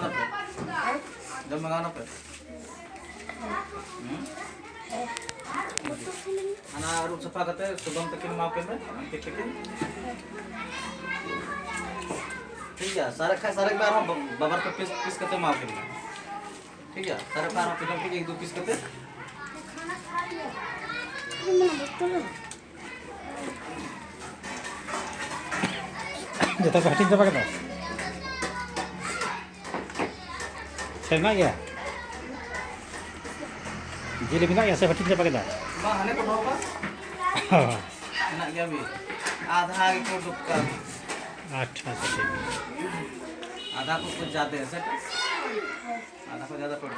मंगाना पे जब मंगाना पे ana aru sapa kate subam tekin mau ke ठीक है ठीक है सारे बार हम बाबर का पीस कते माव के ठीक है सारे बार हम फिल्म के एक दो पीस कते जता को हटिंग चबा कदा सेना गया जिले बिना या से हटिंग चबा कदा मां हने को होगा ना गया भी आधा को दुक्का अच्छा अच्छा आधा को कुछ ज्यादा है सर आधा को ज्यादा पड़